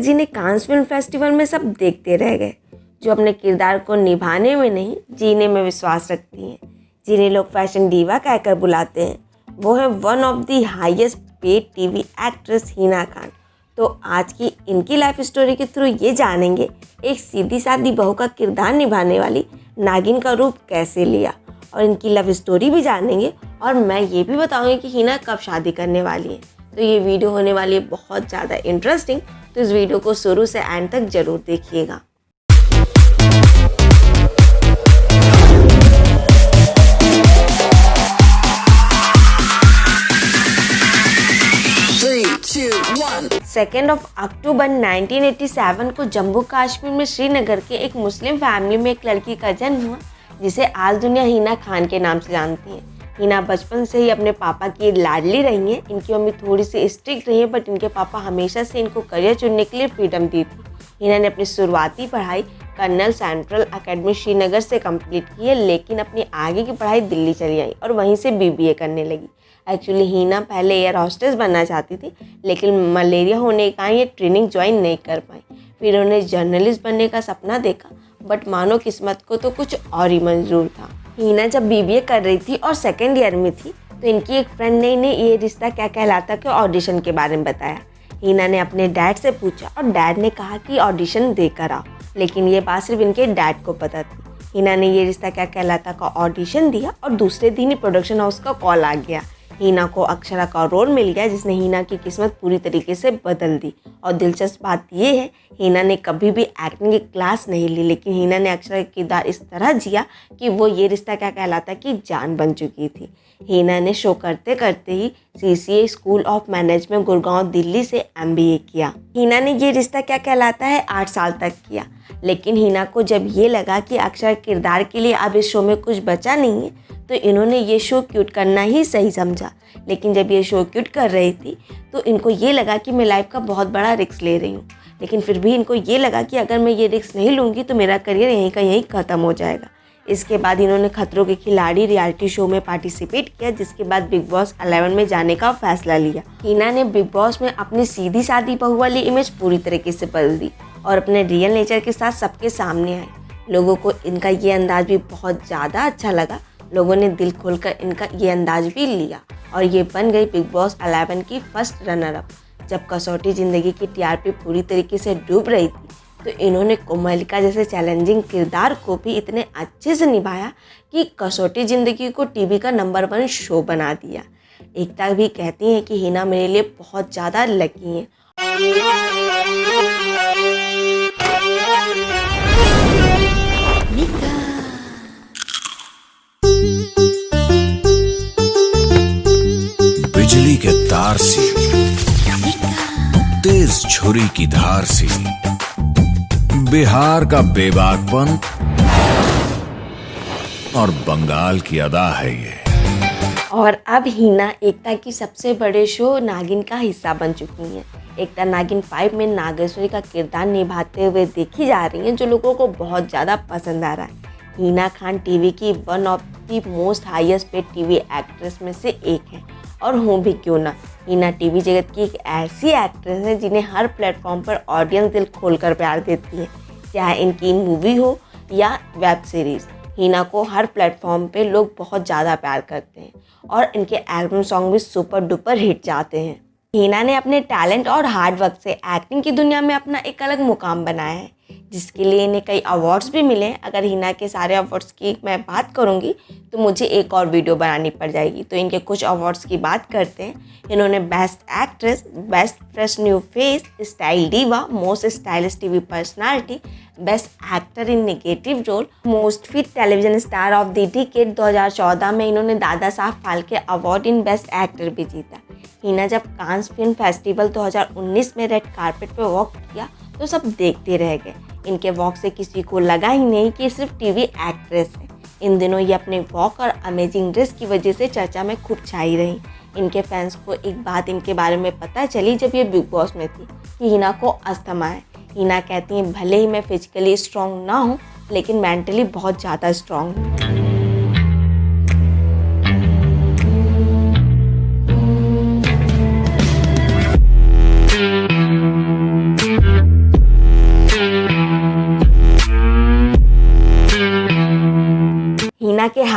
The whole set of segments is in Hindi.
जिन्हें कांस फिल्म फेस्टिवल में सब देखते रह गए, जो अपने किरदार को निभाने में नहीं जीने में विश्वास रखती हैं, जिन्हें लोग फैशन डीवा कहकर बुलाते हैं, वो है one of the highest paid TV actress Hina Khan. तो आज की इनकी लाइफ स्टोरी के थ्रू ये जानेंगे एक सीधी सादी बहू का किरदार निभाने वाली नागिन का रूप कैसे लिया, और इनकी लव स्टोरी भी जानेंगे। और मैं ये भी बताऊंगी कि हिना कब शादी करने वाली है। तो ये वीडियो होने वाली है बहुत ज़्यादा इंटरेस्टिंग, तो इस वीडियो को शुरू से एंड तक ज़रूर देखिएगा। सेकेंड ऑफ अक्टूबर 1987 को जम्मू कश्मीर में श्रीनगर के एक मुस्लिम फैमिली में एक लड़की का जन्म हुआ, जिसे आज दुनिया हिना खान के नाम से जानती है। हिना बचपन से ही अपने पापा की लाडली रही हैं। इनकी मम्मी थोड़ी सी स्ट्रिक्ट रही है, बट इनके पापा हमेशा से इनको करियर चुनने के लिए फ्रीडम दी थी। हिना ने अपनी शुरुआती पढ़ाई कर्नल सेंट्रल एकेडमी श्रीनगर से कंप्लीट की है, लेकिन अपनी आगे की पढ़ाई दिल्ली चली आई और वहीं से बीबीए करने लगी। एक्चुअली हिना पहले एयर हॉस्टेस बनना चाहती थी, लेकिन मलेरिया होने के कारण ये ट्रेनिंग ज्वाइन नहीं कर पाई। फिर उन्हें जर्नलिस्ट बनने का सपना देखा, बट मानो किस्मत को तो कुछ और ही मंजूर था। हिना जब बीबीए कर रही थी और सेकेंड ईयर में थी, तो इनकी एक फ्रेंड ने इन्हें ये रिश्ता क्या कहलाता के ऑडिशन के बारे में बताया। हिना ने अपने डैड से पूछा और डैड ने कहा कि ऑडिशन देकर आओ, लेकिन ये बात सिर्फ इनके डैड को पता थी। हिना ने ये रिश्ता क्या कहलाता का ऑडिशन दिया और दूसरे दिन ही प्रोडक्शन हाउस का कॉल आ गया। हिना को अक्षरा का रोल मिल गया, जिसने हिना की किस्मत पूरी तरीके से बदल दी। और दिलचस्प बात यह है, हिना ने कभी भी एक्टिंग की क्लास नहीं ली, लेकिन हिना ने अक्षरा का किरदार इस तरह जिया कि वो ये रिश्ता क्या कहलाता की जान बन चुकी थी। हिना ने शो करते करते ही CCA school of management Gurgaon Delhi से MBA किया। हिना ने ये रिश्ता क्या कहलाता है 8 साल तक किया, लेकिन हिना को जब ये लगा कि अक्षरा किरदार के लिए अब इस शो में कुछ बचा नहीं है, तो इन्होंने ये शो क्विट करना ही सही समझा। लेकिन जब ये शो क्विट कर रही थी, तो इनको ये लगा कि मैं लाइफ का बहुत बड़ा रिस्क ले रही हूँ, लेकिन फिर भी इनको ये लगा कि अगर मैं ये रिस्क नहीं लूँगी तो मेरा करियर यहीं का यहीं ख़त्म हो जाएगा। इसके बाद इन्होंने खतरों के खिलाड़ी रियलिटी शो में पार्टिसिपेट किया, जिसके बाद बिग बॉस 11 में जाने का फैसला लिया। हिना ने बिग बॉस में अपनी सीधी सादी बहू वाली इमेज पूरी तरीके से बदल दी और अपने रियल नेचर के साथ सबके सामने आई। लोगों को इनका ये अंदाज भी बहुत ज़्यादा अच्छा लगा। लोगों ने दिल खोलकर इनका ये अंदाज भी लिया और ये बन गई बिग बॉस 11 की फर्स्ट रनर अप। जब कसौटी ज़िंदगी की TRP पूरी तरीके से डूब रही थी, तो इन्होंने कोमलिका जैसे चैलेंजिंग किरदार को भी इतने अच्छे से निभाया कि कसौटी ज़िंदगी को टीवी का नंबर 1 शो बना दिया। एकता भी कहती हैं कि हिना मेरे लिए बहुत ज़्यादा लकी हैं। बिजली के तार सी, तेज छुरी की धार सी, बिहार का बेबाकपन और बंगाल की अदा है ये। और अब हिना एकता की सबसे बड़े शो नागिन का हिस्सा बन चुकी हैं। एकता नागिन 5 में नागेश्वरी का किरदार निभाते हुए देखी जा रही हैं, जो लोगों को बहुत ज़्यादा पसंद आ रहा है। हिना खान टीवी की one of the most highest paid TV actress में से एक है, और हूँ भी क्यों ना। हिना टीवी जगत की एक ऐसी एक्ट्रेस है जिन्हें हर प्लेटफॉर्म पर ऑडियंस दिल खोलकर प्यार देती है, चाहे इनकी मूवी हो या वेब सीरीज़। हिना को हर प्लेटफॉर्म पे लोग बहुत ज़्यादा प्यार करते हैं और इनके एल्बम सॉन्ग भी सुपर डुपर हिट जाते हैं। हिना ने अपने टैलेंट और हार्ड वर्क से एक्टिंग की दुनिया में अपना एक अलग मुकाम बनाया है, जिसके लिए इन्हें कई अवार्ड्स भी मिले हैं। अगर हिना के सारे अवार्ड्स की मैं बात करूंगी तो मुझे एक और वीडियो बनानी पड़ जाएगी, तो इनके कुछ अवार्ड्स की बात करते हैं। इन्होंने best actress, best fresh new face, style diva, most stylish TV personality, best actor in negative role, most fit television star of the decade 2014 में इन्होंने Dada Saheb Phalke award in best actor भी जीता। हिना जब कांस फिल्म फेस्टिवल 2019 में रेड कारपेट पर वॉक किया, तो सब देखते रह गए। इनके वॉक से किसी को लगा ही नहीं कि सिर्फ टीवी एक्ट्रेस है। इन दिनों ये अपने वॉक और अमेजिंग ड्रेस की वजह से चर्चा में खूब छाई रही। इनके फैंस को एक बात इनके बारे में पता चली जब ये बिग बॉस में थी, कि हिना को अस्थमा है। हिना कहती हैं, भले ही मैं फिजिकली स्ट्रॉन्ग ना हूँ, लेकिन मेंटली बहुत ज़्यादा स्ट्रॉन्ग हूँ।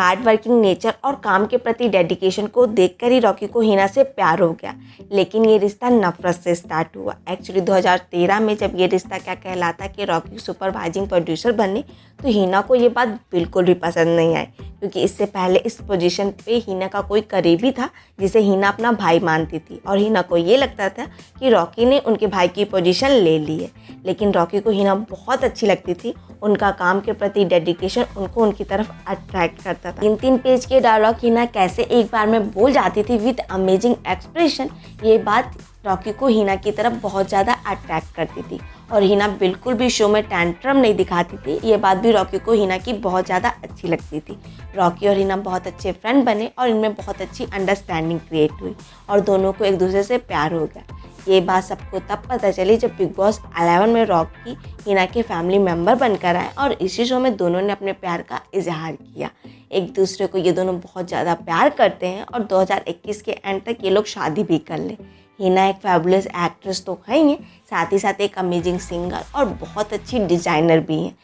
हार्ड वर्किंग नेचर और काम के प्रति डेडिकेशन को देखकर ही रॉकी को हिना से प्यार हो गया, लेकिन ये रिश्ता नफरत से स्टार्ट हुआ। एक्चुअली 2013 में जब ये रिश्ता क्या कहलाता कि रॉकी सुपरवाइजिंग प्रोड्यूसर बने, तो हिना को ये बात बिल्कुल भी पसंद नहीं आई, क्योंकि इससे पहले इस पोजीशन पे हिना का कोई करीबी था जिसे हिना अपना भाई मानती थी, और हिना को ये लगता था कि रॉकी ने उनके भाई की पोजीशन ले ली है। लेकिन रॉकी को हिना बहुत अच्छी लगती थी, उनका काम के प्रति डेडिकेशन उनको उनकी तरफ अट्रैक्ट करता था। 3-3 पेज के डायलॉग हिना कैसे एक बार में बोल जाती थी विद अमेजिंग एक्सप्रेशन, ये बात रॉकी को हिना की तरफ बहुत ज़्यादा अट्रैक्ट करती थी। और हिना बिल्कुल भी शो में टैंट्रम नहीं दिखाती थी, ये बात भी रॉकी को हिना की बहुत ज़्यादा अच्छी लगती थी। रॉकी और हिना बहुत अच्छे फ्रेंड बने और इनमें बहुत अच्छी अंडरस्टैंडिंग क्रिएट हुई और दोनों को एक दूसरे से प्यार हो गया। ये बात सबको तब पता चली जब बिग बॉस 11 में रॉकी हिना के फैमिली मेम्बर बनकर आए और इसी शो में दोनों ने अपने प्यार का इजहार किया। एक दूसरे को ये दोनों बहुत ज़्यादा प्यार करते हैं और 2021 के एंड तक ये लोग शादी भी कर लें। हिना एक फैबुलस एक्ट्रेस तो है ही, साथ ही साथ एक अमेजिंग सिंगर और बहुत अच्छी डिज़ाइनर भी हैं।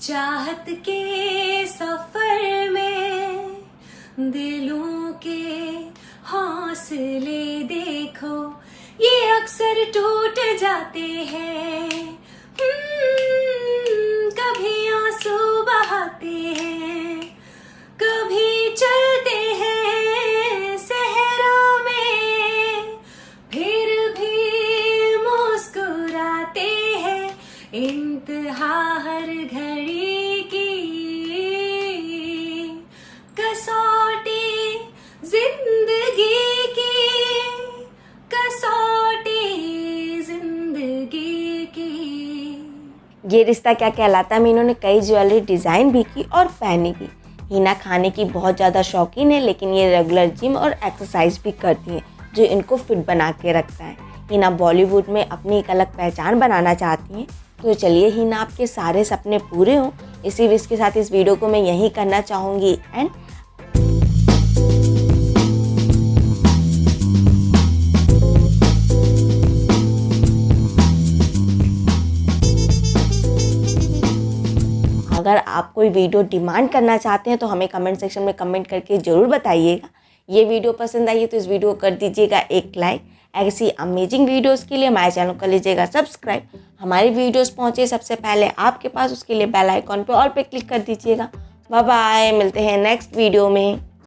चाहत के सफर में दिलों के हौसले देखो, ये अक्सर टूट जाते हैं, कभी आंसू बहाते हैं, कभी चलते हैं सहरा में, फिर भी मुस्कुराते हैं, इंतहा हर घड़ी की कसौटी जिंदगी की, कसौटी जिंदगी की। ये रिश्ता क्या कहलाता में इन्होंने कई ज्वेलरी डिज़ाइन भी की और पहनी भी। हिना खाने की बहुत ज़्यादा शौकीन है, लेकिन ये रेगुलर जिम और एक्सरसाइज भी करती हैं, जो इनको फिट बना के रखता है। हिना बॉलीवुड में अपनी एक अलग पहचान बनाना चाहती हैं, तो चलिए हिना आपके सारे सपने पूरे हों, इसी विश के साथ इस वीडियो को मैं यहीं करना चाहूँगी एंड अगर आप कोई वीडियो डिमांड करना चाहते हैं तो हमें कमेंट सेक्शन में कमेंट करके ज़रूर बताइएगा। ये वीडियो पसंद आई है तो इस वीडियो को कर दीजिएगा एक लाइक। ऐसी अमेजिंग वीडियोस के लिए हमारे चैनल को लीजिएगा सब्सक्राइब। हमारी वीडियोस पहुंचे सबसे पहले आपके पास, उसके लिए बेल आइकॉन पे ऑल पे क्लिक कर दीजिएगा। बाय बाय, मिलते हैं नेक्स्ट वीडियो में।